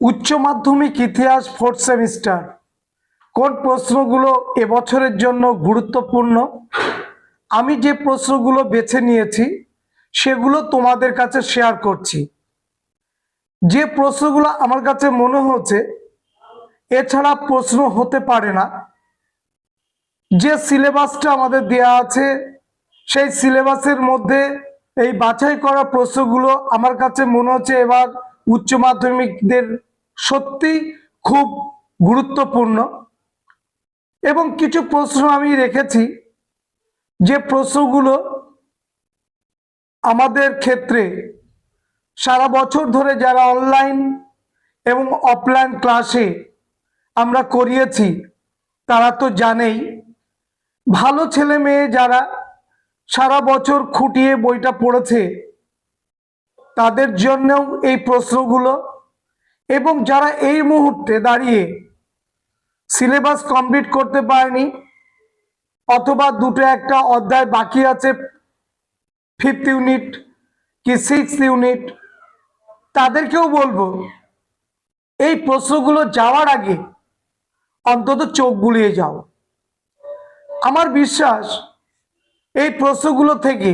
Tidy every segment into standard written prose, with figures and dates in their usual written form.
উচ্চ মাধ্যমিক ইতিহাস ফোর্থ সেমিস্টার কোন প্রশ্নগুলো এবছরের জন্য গুরুত্বপূর্ণ। আমি যে প্রশ্নগুলো বেছে নিয়েছি সেগুলো তোমাদের কাছে শেয়ার করছি। যে প্রশ্নগুলো আমার কাছে মনে হচ্ছে এছাড়া প্রশ্ন হতে পারে না, যে সিলেবাসটা আমাদের দেয়া আছে সেই সিলেবাসের মধ্যে এই বাছাই করা প্রশ্নগুলো আমার কাছে মনে হচ্ছে এবার উচ্চ মাধ্যমিকদের সত্যি খুব গুরুত্বপূর্ণ। এবং কিছু প্রশ্ন আমি রেখেছি যে প্রশ্নগুলো আমাদের ক্ষেত্রে সারা বছর ধরে যারা অনলাইন এবং অফলাইন ক্লাসে আমরা করিয়েছি তারা তো জানেই। ভালো ছেলে মেয়ে যারা সারা বছর খুঁটিয়ে বইটা পড়েছে তাদের জন্যও এই প্রশ্নগুলো, এবং যারা এই মুহূর্তে দাঁড়িয়ে সিলেবাস কমপ্লিট করতে পারেনি অথবা দুটো একটা অধ্যায় বাকি আছে, ফিফথ ইউনিট কি সিক্সথ ইউনিট, তাদেরকেও বলবো এই প্রশ্নগুলো যাওয়ার আগে অন্তত চোখ বুলিয়ে যাও। আমার বিশ্বাস এই প্রশ্নগুলো থেকে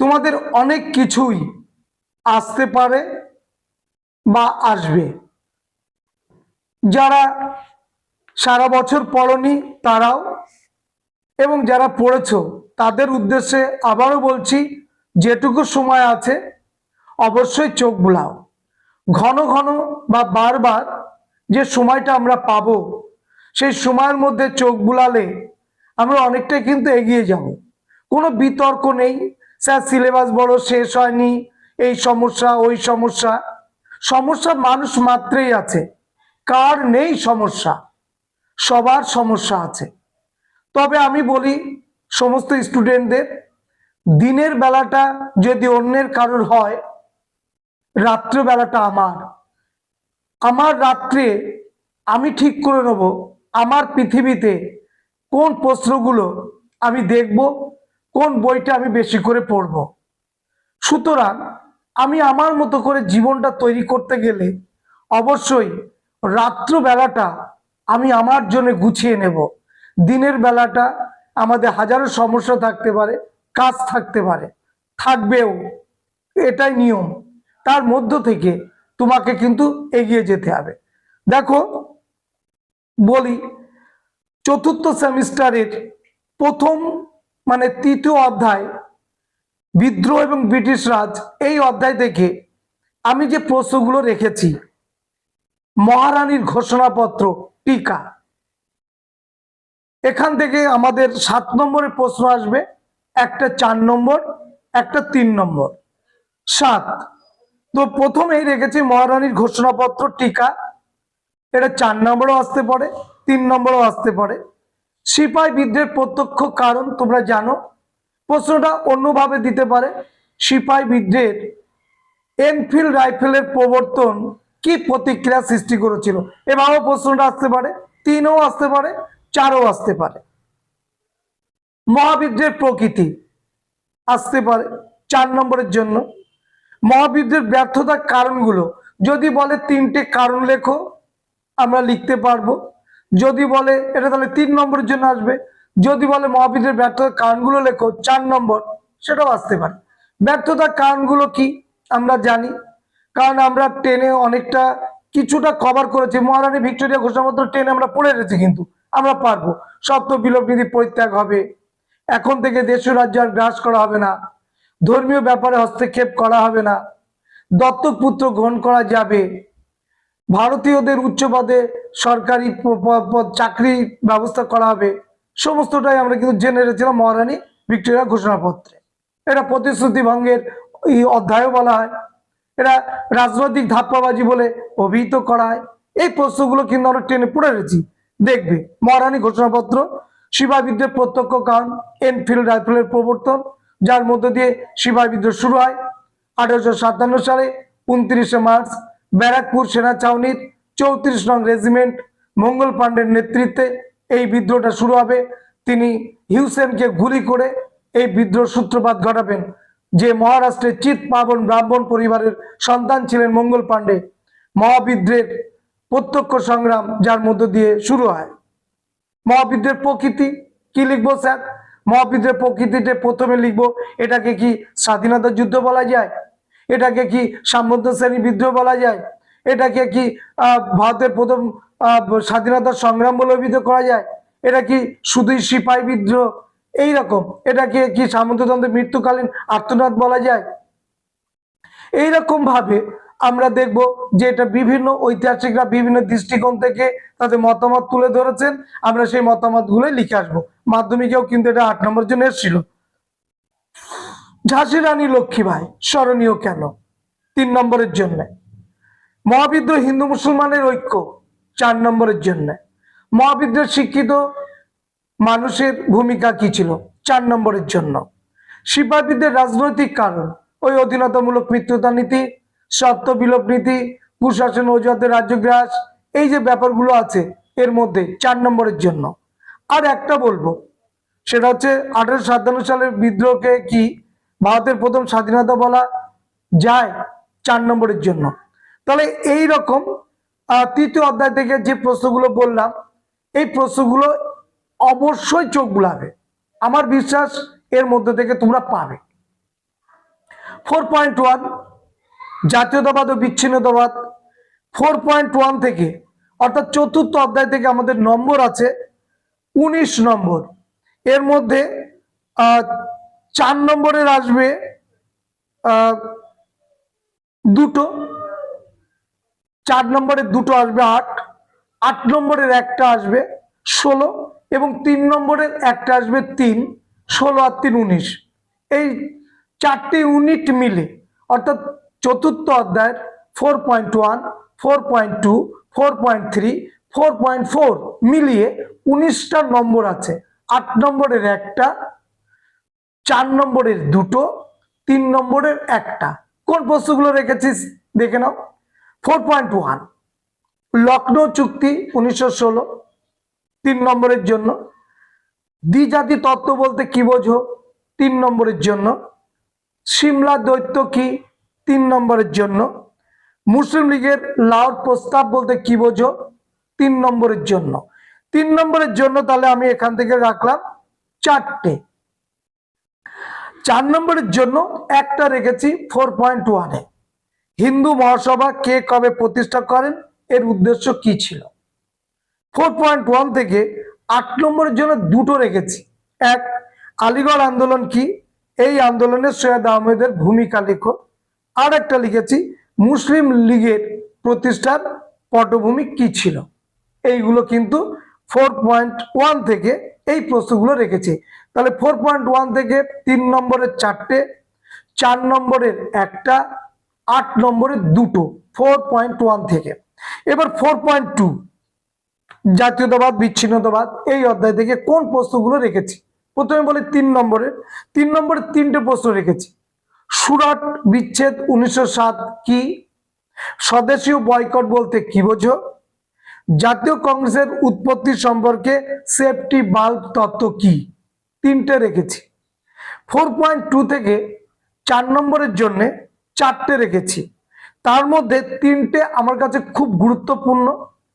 তোমাদের অনেক কিছুই আসতে পারে বা আসবে। যারা সারা বছর পড়নি তারাও, এবং যারা পড়েছ তাদের উদ্দেশ্যে আবারও বলছি, যেটুকু সময় আছে অবশ্যই চোখ বুলাও। ঘন ঘন বা বারবার যে সময়টা আমরা পাবো সেই সময়ের মধ্যে চোখ বুলালে আমরা অনেকটাই কিন্তু এগিয়ে যাব। কোনো বিতর্ক নেই, স্যার সিলেবাস বড় শেষ হয়নি, এই সমস্যা ওই সমস্যা। সমস্যা মানুষ মাত্রেই আছে, কার নেই সমস্যা? সবার সমস্যা আছে। তবে আমি বলি সমস্ত স্টুডেন্টদের, দিনের বেলাটা যদি অন্যের কারোর হয়, রাত্রেবেলাটা আমার রাত্রে আমি ঠিক করে নেব আমার পৃথিবীতে কোন প্রশ্নগুলো আমি দেখব, কোন বইটা আমি বেশি করে পড়ব। সুতরাং আমি আমার মতো করে জীবনটা তৈরি করতে গেলে অবশ্যই রাত্রবেলাটা আমি আমার জন্য গুছিয়ে নেব। দিনের বেলাটা আমাদের হাজারো সমস্যা থাকতে পারে, কাজ থাকতে পারে, থাকবেও, এটাই নিয়ম। তার মধ্য থেকে তোমাকে কিন্তু এগিয়ে যেতে হবে। দেখো বলি, চতুর্থ সেমিস্টারের প্রথম তৃতীয় অধ্যায় বিদ্রোহ এবং ব্রিটিশ রাজ, এই অধ্যায় থেকে আমি যে প্রশ্নগুলো রেখেছি, মহারানীর ঘোষণাপত্র টিকা, এখান থেকে আমাদের 7 নম্বরের প্রশ্ন আসবে, একটা 4 নম্বর, একটা 3 নম্বর, 7। তো প্রথমেই রেখেছি মহারানীর ঘোষণাপত্র টিকা, এটা 4 নম্বরও আসতে পারে, 3 নম্বরও আসতে পারে। সিপাহী বিদ্রোহের প্রত্যক্ষ কারণ তোমরা জানো, প্রশ্নটা অন্যভাবে দিতে পারে। সিপাহী বিদ্রোহের এনফিল্ড রাইফেলের প্রবর্তন কি প্রতিক্রিয়া সৃষ্টি করেছিল, এভাবেও প্রশ্নটা আসতে পারে, 3ও আসতে পারে, 4ও আসতে পারে। মহাবিদ্রোহের প্রকৃতি আসতে পারে 4 নম্বরের জন্য। মহাবিদ্রোহের ব্যর্থতার কারণগুলো যদি বলে 3টে কারণ লেখো, আমরা লিখতে পারবো। যদি বলে এটা তাহলে 3 নম্বরের জন্য আসবে। যদি বলে মহাবিদ্রোহের ব্যর্থতার কারণগুলো লেখো 4 নম্বর, সেটাও আসতে পারে। ব্যর্থতার কারণগুলো কি আমরা জানি, কারণ আমরা টেনে অনেকটা কিছুটা কভার করেছি। মহারানী ভিক্টোরিয়া ঘোষণাপত্র টেনে আমরা পড়ে রেখেছি, কিন্তু আমরা পারবো। সত্য বিলোপ নীতি পরিত্যাগ হবে, এখন থেকে দেশ রাজ্য আর গ্রাস করা হবে না, ধর্মীয় ব্যাপারে হস্তক্ষেপ করা হবে না, দত্তক পুত্র গ্রহণ করা যাবে, ভারতীয়দের উচ্চ পদে সরকারি চাকরি ব্যবস্থা করা হবে। সমস্তটাই আমরা কিন্তু জেনে রেখেছিলাম মহারানী ভিক্টোরিয়া ঘোষণাপত্রে। এটা প্রতিশ্রুতি ভঙ্গের এই অধ্যায়ও বলা হয়, এটা রাজনৈতিক ধাপ্পাবাজি বলে অভিহিত করা হয়। এই প্রশ্নগুলো কিন্তু আমরা টেনে পড়ে রেখেছি। দেখবে মহারানী ঘোষণাপত্র, সিপাহী বিদ্রোহের প্রত্যক্ষ কারণ এনফিল্ড রাইফেলের প্রবর্তন, যার মধ্য দিয়ে সিপাহী বিদ্রোহ শুরু হয় 1857 সালে 29শে মার্চ ব্যারাকপুর সেনা ছাউনির 34 নং রেজিমেন্ট মঙ্গল পাণ্ডের নেতৃত্বে এই বিদ্রোহটা শুরু হবে। তিনি হিউসেনকে গুলি করে এই বিদ্রোহ সূত্রপাত ঘটাবেন। যে মহারাষ্ট্রের চিত পাবন ব্রাহ্মণ পরিবারের সন্তান ছিলেন মঙ্গল পাণ্ডে, মহাবিদ্রের প্রত্যক্ষ সংগ্রাম যার মধ্য দিয়ে শুরু হয়। মহাবিদ্রের প্রকৃতি কি লিখবো স্যার? মহাবিদ্রের প্রকৃতিতে প্রথমে লিখবো এটাকে কি স্বাধীনতা যুদ্ধ বলা যায়, এটাকে কি সামন্ত শ্রেণী বিদ্রোহ বলা যায়, এটাকে কি ভারতের প্রথম স্বাধীনতা সংগ্রাম বলে অভিহিত করা যায়, এটা কি শুধুই সিপাহী বিদ্রোহ এইরকম, এটাকে কি সামন্ততন্ত্রের মৃত্যুকালীন আর্তনাদ বলা যায়। এইরকম ভাবে আমরা দেখব যে এটা বিভিন্ন ঐতিহাসিকরা বিভিন্ন দৃষ্টিকোণ থেকে তাদের মতামত তুলে ধরেছেন, আমরা সেই মতামতগুলো লিখে আসবো। মাধ্যমিকেও কিন্তু এটা 8 নম্বর জন্য এসেছিল। ঝাঁসি রানী লক্ষ্মীবাই স্মরণীয় কেন? 3 নম্বরের জন্য। মহাবিদ্রোহ হিন্দু মুসলমানের ঐক্য 4 নম্বরের জন্য। মহাবিদ্রোহ শিক্ষিত মানুষের ভূমিকা কি ছিল 4 নম্বরের জন্য। সিপাহী বিদ্রোহের রাজনৈতিক কারণ ওই অধীনতামূলক মিত্রতা নীতি, সত্য বিলোপ নীতি, কুশাসন অজুহাতে রাজ্যগ্রাস, এই যে ব্যাপারগুলো আছে এর মধ্যে 4 নম্বরের জন্য। আর একটা বলবো সেটা হচ্ছে 1857 সালের বিদ্রোহকে কি ভারতের প্রথম স্বাধীনতা বলা যায় 4 নম্বরের জন্য। তাহলে এই রকম তৃতীয় অধ্যায় থেকে যে প্রশ্নগুলো বললাম এই প্রশ্নগুলো অবশ্যই চোখ বুলাবে, আমার বিশ্বাস এর মধ্যে থেকে তোমরা পাবে। 4.1 জাতীয়তাবাদ ও বিচ্ছিন্নতাবাদ। 4.1 থেকে অর্থাৎ চতুর্থ অধ্যায় থেকে আমাদের নম্বর আছে 19 নম্বর। এর মধ্যে 4 নম্বরের আসবে দুটো, 4 নম্বরের দুটো আসবে 8, 8 নম্বরের একটা আসবে 16 এবং 3 নম্বরের একটা আসবে 3, 16 আর 3 19। এই 4টি ইউনিট মিলে অর্থাৎ চতুর্থ অধ্যায়ের 4.1, 4.2, 4.3, 4.4 মিলিয়ে 19টা নম্বর আছে। 8 নম্বরের একটা, 4 নম্বরের দুটো, 3 নম্বরের একটা। কোন প্রশ্নগুলো রেখেছিস দেখে নাও। 4.1 লখনৌ চুক্তি 1916 3 নম্বরের জন্য। দ্বিজাতি তত্ত্ব বলতে কি বোঝো 3 নম্বরের জন্য। সিমলা দ্বৈত কি 3 নম্বরের জন্য। মুসলিম লীগের লাহোর প্রস্তাব বলতে কি বোঝো 3 নম্বরের জন্য। 3 নম্বরের জন্য তাহলে আমি এখান থেকে রাখলাম 4টে। 4 নম্বরের জন্য একটা রেখেছি 4.1 এ। হিন্দু মহাসভা কে কবে প্রতিষ্ঠা করেন, এর উদ্দেশ্য কি ছিল। 4.1 থেকে 8 নম্বরের জন্য দুটো রেখেছি। এক, আলিগড় আন্দোলন কি, এই আন্দোলনে সৈয়দ আহমেদের ভূমিকা লেখো। আর একটা লিখেছি মুসলিম লীগের প্রতিষ্ঠার পটভূমি কি ছিল। এইগুলো কিন্তু 4.1 থেকে এই প্রশ্নগুলো রেখেছি। তাহলে 4.1 থেকে 3 নম্বরের 4টে, 4 নম্বরের একটা, 8 নম্বরের দুটো 4.1 থেকে। এবার 4.2 জাতীয়তাবাদ বিচ্ছিন্নতাবাদ, এই অধ্যায় থেকে কোন প্রশ্নগুলো রেখেছি। প্রথমে বলি 3 নম্বরের 3টে প্রশ্ন রেখেছি। সুরাট বিচ্ছেদ 1907 কি, স্বদেশীয় বয়কট বলতে কি বোঝো, জাতীয় কংগ্রেসের উৎপত্তি সম্পর্কে সেফটি বাল্ব তত্ত্ব কি, 3টে রেখেছি। 4.2 থেকে 4 নম্বরের জন্য 4টে রেখেছি। তার মধ্যে 3টে আমার কাছে খুব গুরুত্বপূর্ণ।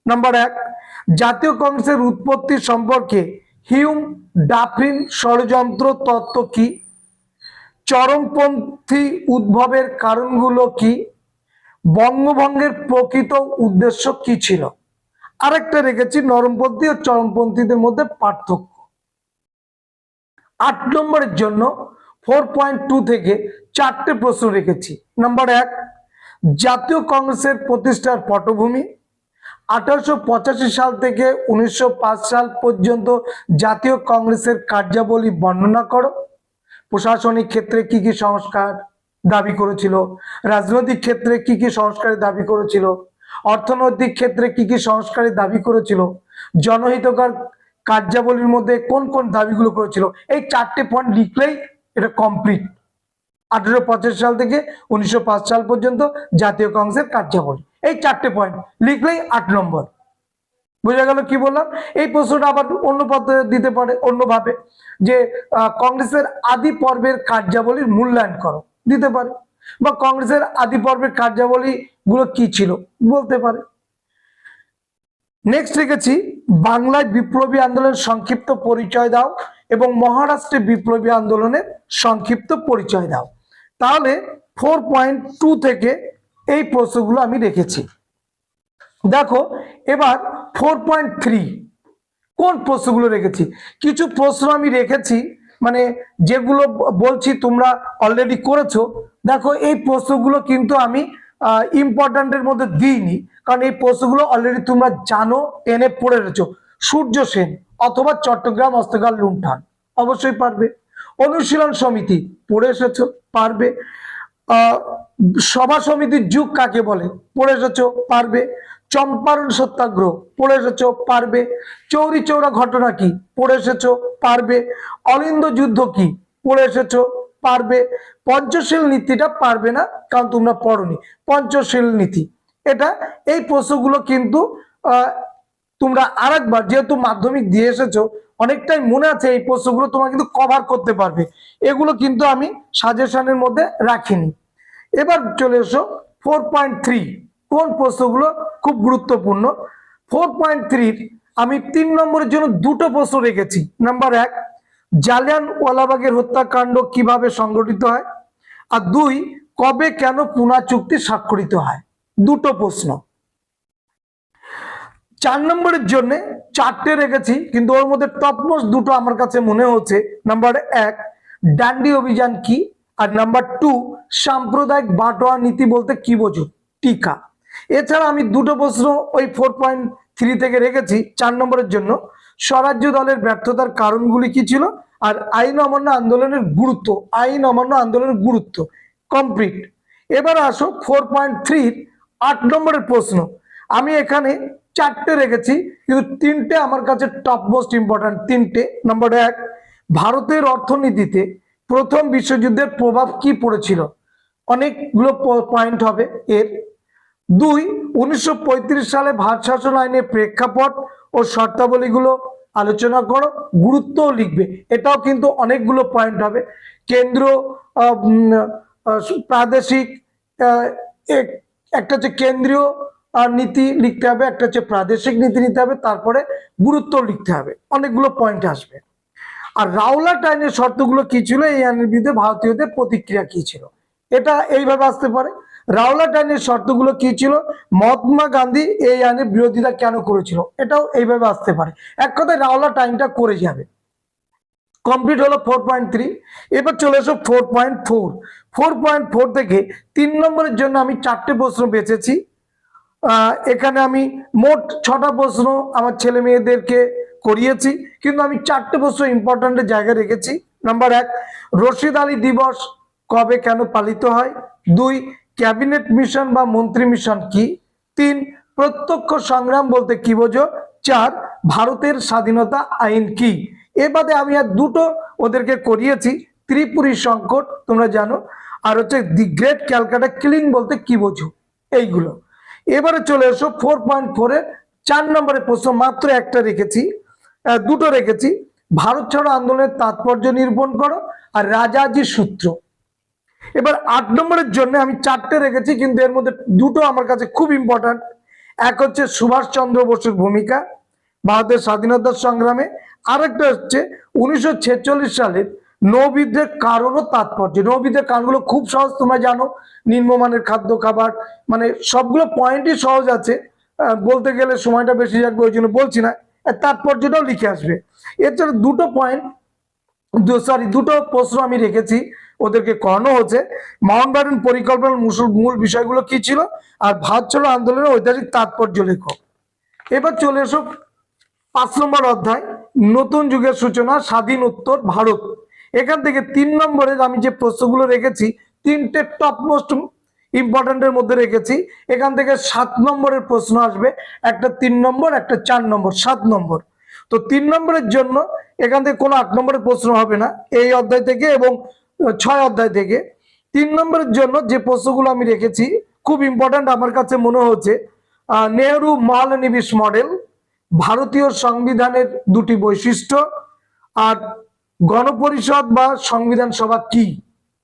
নাম্বার 1, জাতীয় কংগ্রেসের উৎপত্তি সম্পর্কে হিউম ডাফরিন ষড়যন্ত্র তত্ত্ব কি, চরমপন্থী উদ্ভবের কারণগুলো কি, বঙ্গভঙ্গের প্রকৃত উদ্দেশ্য কি ছিল। আরেকটা রেখেছি নরমপন্থী ও চরমপন্থীদের মধ্যে পার্থক্য। 8 নম্বরের জন্য 4.2 থেকে 4টে প্রশ্ন রেখেছি। নাম্বার 1, জাতীয় কংগ্রেসের প্রতিষ্ঠার পটভূমি। 1885 সাল থেকে 1905 সাল পর্যন্ত জাতীয় কংগ্রেসের কার্যাবলী বর্ণনা করো। প্রশাসনিক ক্ষেত্রে কি কি সংস্কার দাবি করেছিল, রাজনৈতিক ক্ষেত্রে কি কি সংস্কারের দাবি করেছিল, অর্থনৈতিক ক্ষেত্রে কি কি সংস্কারের দাবি করেছিল, জনহিতকর কার্যাবলীর মধ্যে কোন কোন দাবিগুলো করেছিল। এই 4টে পয়েন্ট লিখলেই এটা কমপ্লিট। 1885 সাল থেকে 1905 সাল পর্যন্ত জাতীয় কংগ্রেসের কার্যাবলী, এই 4টে পয়েন্ট লিখলেই 8 নম্বর। বোঝা গেল কি বললাম। এই প্রশ্নটা আবার অন্য পদ্ধতি দিতে পারে, অন্যভাবে যে কংগ্রেসের আদি পর্বের কার্যাবলীর মূল্যায়ন করো দিতে পারে, বা কংগ্রেসের আদি পর্বের কার্যাবলী গুলো কি ছিল বলতে পারে। নেক্সট রেখেছি বাংলায় বিপ্লবী আন্দোলনের সংক্ষিপ্ত পরিচয় দাও এবং মহারাষ্ট্রে বিপ্লবী আন্দোলনের সংক্ষিপ্ত পরিচয় দাও। তাহলে 4.2 থেকে এই প্রশ্নগুলো আমি রেখেছি। দেখো এবার 4.3 কোন প্রশ্নগুলো রেখেছি। কিছু প্রশ্ন আমি রেখেছি মানে যেগুলো বলছি তোমরা অলরেডি করেছো। দেখো এই প্রশ্নগুলো কিন্তু আমি ইম্পর্টেন্টের মধ্যে দিইনি, কারণ এই প্রশ্নগুলো অলরেডি তোমরা জানো, টেনে পড়ে রয়েছো। সূর্য সেন অথবা চট্টগ্রাম হস্তকার লুণ্ঠন অবশ্যই পারবে। অনুশীলন সমিতি পড়ে এসেছো, পারবে। সভা সমিতির যুগ কাকে বলে পড়ে এসেছো, পারবে। চম্পারণ সত্যাগ্রহ পড়ে এসেছো, পারবে। চৌরি চৌরা ঘটনা কি পড়ে এসেছো, পারবে। অলিন্দ যুদ্ধ কি পড়ে এসেছো, পারবে। পঞ্চশীল নীতিটা পারবে না, কারণ তোমরা পড়োনি পঞ্চশীল নীতি। এটা এই প্রশ্নগুলো কিন্তু তোমরা আরেকবার যেহেতু মাধ্যমিক দিয়ে এসেছো অনেকটাই মনে আছে, এই প্রশ্নগুলো তোমরা কিন্তু কভার করতে পারবে। এগুলো কিন্তু আমি সাজেশনের মধ্যে রাখিনি। এবার চলে এসো 4.3 কোন প্রশ্নগুলো খুব গুরুত্বপূর্ণ। 4.3 আমি 3 নম্বরের জন্য দুটো প্রশ্ন রেখেছি। নাম্বার 1 জালিয়ানওয়ালাবাগের হত্যাকাণ্ড কিভাবে সংঘটিত হয়, আর 2 কবে কেন পুনা চুক্তি স্বাক্ষরিত হয়। দুটো প্রশ্ন। 4 নম্বরের জন্য 4টে রেখেছি, কিন্তু ওর মধ্যে টপমোস্ট দুটো আমার কাছে মনে হচ্ছে। নাম্বার 1 ডান্ডি অভিযান কি, আর নাম্বার 2 সাম্প্রদায়িক বাটোয়ারা নীতি বলতে কি বোঝো টিকা। এছাড়া আমি দুটো প্রশ্ন ওই 4.3 থেকে রেখেছি 4 নম্বরের জন্য। স্বরাজ্য দলের ব্যর্থতার কারণগুলি কি ছিল, আর আইন অমান্য আন্দোলনের গুরুত্ব, আইন অমান্য আন্দোলনের গুরুত্ব কমপ্লিট। এবার আসো 4.3 8 নম্বরের প্রশ্ন। আমি এখানে 4টে রেখেছি, কিন্তু 3টে আমার কাছে টপ মোস্ট ইম্পর্টেন্ট। 3টে। নাম্বার 1 ভারতের অর্থনীতিতে প্রথম বিশ্বযুদ্ধের প্রভাব কি পড়েছিল, অনেকগুলো পয়েন্ট হবে এর। 2 1935 সালে ভারত শাসন আইনের প্রেক্ষাপট ও শর্তাবলীগুলো আলোচনা করো, গুরুত্ব লিখবে, এটাও কিন্তু অনেকগুলো পয়েন্ট হবে। কেন্দ্র প্রাদেশিক একটা হচ্ছে কেন্দ্রীয় নীতি লিখতে হবে, একটা হচ্ছে প্রাদেশিক নীতি নিতে হবে, তারপরে গুরুত্ব লিখতে হবে, অনেকগুলো পয়েন্ট আসবে। আর রাওলাট আইনের শর্তগুলো কি ছিল, এই আইনের বিরুদ্ধে ভারতীয়দের প্রতিক্রিয়া কি ছিল, এটা এইভাবে আসতে পারে। রাওলাট আইনের শর্তগুলো কি ছিল, মহাত্মা গান্ধী এই আইনের বিরোধিতা কেন করেছিল, এটাও এইভাবে আসতে পারে। এক কথায় রাওলাট আইনটা করে যাবে। কমপ্লিট হলো 4.3। এবার চলে এসো 4.4। 4.4 থেকে 3 নম্বরের জন্য আমি 4টে প্রশ্ন বেছেছি। এখানে আমি মোট 6টা প্রশ্ন আমার ছেলে মেয়েদেরকে করিয়েছি, কিন্তু আমি 4টে প্রশ্ন ইম্পর্টেন্টের জায়গায় রেখেছি। নাম্বার 1 রশিদ আলী দিবস কবে কেন পালিত হয়। 2 ক্যাবিনেট মিশন বা মন্ত্রী মিশন কি। 3 প্রত্যক্ষ সংগ্রাম বলতে কি বোঝো। 4 ভারতের স্বাধীনতা আইন কি। এ বাদে আমি আর দুটো ওদেরকে করিয়েছি, ত্রিপুরী সংকট তোমরা জানো, আর হচ্ছে দি গ্রেট ক্যালকাটা কিলিং বলতে কি বোঝো, এইগুলো। এবারে চলে এসো 4.4 এর 4 নম্বরের প্রশ্ন, মাত্র একটা রেখেছি, দুটো রেখেছি। ভারত ছাড়ো আন্দোলনের তাৎপর্য নিরূপণ করো, আর রাজাজি সূত্র। এবার 8 নম্বরের জন্য আমি 4টে রেখেছি, কিন্তু এর মধ্যে দুটো আমার কাছে খুব ইম্পর্টেন্ট। এক হচ্ছে সুভাষচন্দ্র বসুর ভূমিকা ভারতের স্বাধীনতা সংগ্রামে, আরেকটা হচ্ছে 1946 সালের নৌবিদ্রোহের কারণ ও তাৎপর্য। নৌবিদ্রোহের কারণগুলো খুব সহজ, তোমরা জানো, নিম্নমানের খাদ্য খাবার, মানে সবগুলো পয়েন্টই সহজ আছে, বলতে গেলে সময়টা বেশি লাগবে, ওই জন্য বলছি না, তাৎপর্যটাও লিখে আসবে। এছাড়া দুটো প্রশ্ন আমি রেখেছি, ওদেরকে করানো হচ্ছে মাউন্টব্যাটেন পরিকল্পনার মূল বিষয়গুলো কি ছিল, আর ভারত ছাড়ো আন্দোলনের ঐতিহাসিক তাৎপর্য লেখো। এবার চলে এসো 5 নম্বর অধ্যায়, নতুন যুগের সূচনা, স্বাধীন উত্তর ভারত। এখান থেকে 3 নম্বরের আমি যে প্রশ্নগুলো রেখেছি 3টে টপ মোস্ট ইম্পর্টেন্টের মধ্যে রেখেছি। এখান থেকে 7 নম্বরের প্রশ্ন আসবে, একটা 3 নম্বর, একটা 4 নম্বর, 7 নম্বর। তো 3 নম্বরের জন্য এখান থেকে কোনো 8 নম্বরের প্রশ্ন হবে না এই অধ্যায় থেকে এবং 6 অধ্যায় থেকে। 3 নম্বরের জন্য যে প্রশ্নগুলো আমি রেখেছি খুব ইম্পর্টেন্ট আমার কাছে মনে হচ্ছে, নেহরু মহালনিবিশ মডেল, ভারতীয় সংবিধানের দুটি বৈশিষ্ট্য, আর গণপরিষদ বা সংবিধান সভা কি।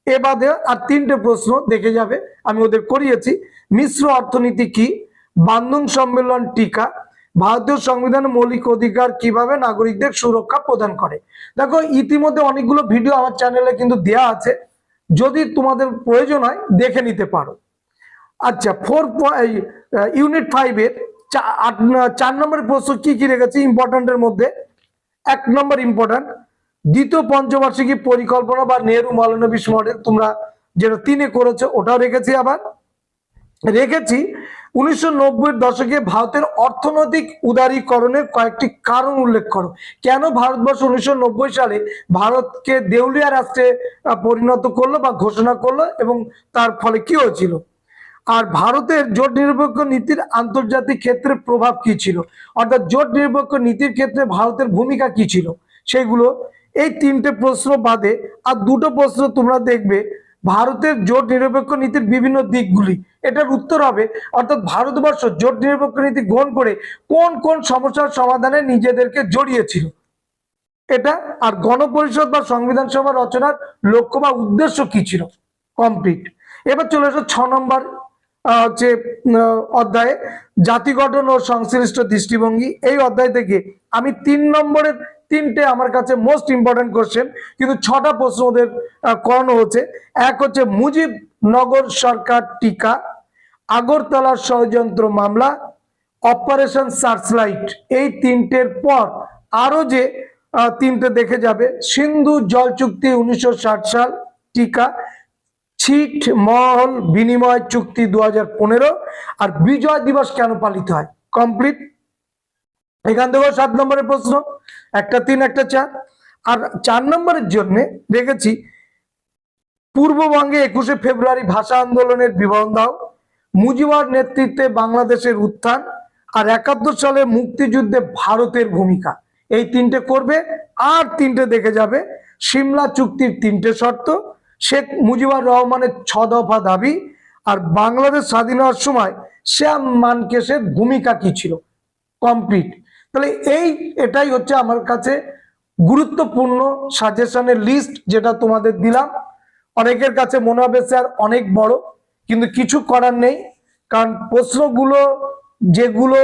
এ বাদে আর 3টে প্রশ্ন দেখে যাবে, আমি ওদের করিয়েছি। মিশ্র অর্থনীতি কি, বান্ধন সম্মেলন টিকা, ভারতীয় সংবিধান মৌলিক অধিকার কিভাবে নাগরিকদের সুরক্ষা প্রদান করে। দেখো ইতিমধ্যে অনেকগুলো ভিডিও আমার চ্যানেলে কিন্তু দেয়া আছে, যদি তোমাদের প্রয়োজন হয় দেখে নিতে পারো। আচ্ছা, ইউনিট 5-এর 4 নম্বরের প্রশ্ন কি কি রেখেছি ইম্পর্টেন্টের মধ্যে। 1 নম্বর ইম্পর্টেন্ট, দ্বিতীয় পঞ্চবার্ষিকী পরিকল্পনা বা নেহেরু মডেল মডেল, তোমরা যেটা 3-এ করেছো ওটাও রেখেছি। আবার রেখেছি 1990-এর দশকে ভারতের অর্থনৈতিক উদারীকরণের কয়েকটি কারণ উল্লেখ করো। কেন ভারতবর্ষ 1990 সালে ভারতকে দেউলিয়া রাষ্ট্রে পরিণত করলো বা ঘোষণা করলো এবং তার ফলে কি হয়েছিল। আর ভারতের জোট নিরপেক্ষ নীতির আন্তর্জাতিক ক্ষেত্রে প্রভাব কি ছিল, অর্থাৎ জোট নিরপেক্ষ নীতির ক্ষেত্রে ভারতের ভূমিকা কি ছিল সেগুলো। এই 3টে প্রশ্ন বাদে আর 2টো প্রশ্ন তোমরা দেখবে ভারতের জোট নিরপেক্ষ নীতির বিভিন্ন দিকগুলি, এটার উত্তর হবে অর্থাৎ ভারতবর্ষ জোট নিরপেক্ষ নীতি গ্রহণ করে কোন কোন সমস্যার সমাধানে নিজেদেরকে জড়িয়েছিল এটা। আর গণপরিষদ বা সংবিধান সভা রচনার লক্ষ্য বা উদ্দেশ্য কি ছিল, কমপ্লিট। এবার চলে আসো 6 নম্বর হচ্ছে অধ্যায়ে জাতি গঠন ও সংশ্লিষ্ট দৃষ্টিভঙ্গি। এই অধ্যায় থেকে আমি 3 নম্বরের 3টে আমার কাছে মোস্ট ইম্পর্টেন্ট কোশ্চেন, কিন্তু 6টা প্রশ্ন ওদের করানো হচ্ছে। এক হচ্ছে মুজিবনগর সরকার টিকা, আগরতলার ষড়যন্ত্র মামলা, অপারেশন সার্চলাইট। এই 3টের পর আরো যে 3টে দেখে যাবে, সিন্ধু জল চুক্তি 1960 সাল টিকা, ছিট মহল বিনিময় চুক্তি 2015, আর বিজয় দিবস কেন পালিত হয়, কমপ্লিট। এখান থেকেও 7 নম্বরের প্রশ্ন, একটা 3 একটা 4। আর 4 নম্বরের জন্য রেখেছি পূর্ববঙ্গে 21শে ফেব্রুয়ারি ভাষা আন্দোলনের বিবরণ দাও, মুজিবর নেতৃত্বে বাংলাদেশের উত্থান, আর 71 সালে মুক্তিযুদ্ধে ভারতের ভূমিকা। এই 3টে করবে। আর 3টে দেখে যাবে সিমলা চুক্তির 3টে শর্ত, শেখ মুজিবুর রহমানের 6 দফা দাবি, আর বাংলাদেশ স্বাধীন হওয়ার সময় শ্যাম মানকেশের ভূমিকা কি ছিল, কমপ্লিট। তাহলে এটাই হচ্ছে আমার কাছে গুরুত্বপূর্ণ সাজেশনের লিস্ট যেটা তোমাদের দিলাম। অনেকের কাছে মনে হবে স্যার অনেক বড়, কিন্তু কিছু করার নেই, কারণ প্রশ্নগুলো যেগুলো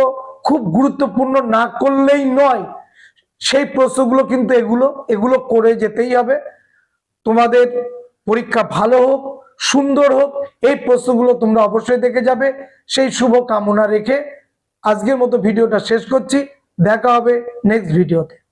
খুব গুরুত্বপূর্ণ না করলেই নয়, সেই প্রশ্নগুলো কিন্তু এগুলো করে যেতেই হবে। তোমাদের পরীক্ষা ভালো হোক, সুন্দর হোক, এই প্রশ্নগুলো তোমরা অবশ্যই দেখে যাবে, সেই শুভ কামনা রেখে আজকের মতো ভিডিওটা শেষ করছি। দেখা হবে নেক্সট ভিডিওতে।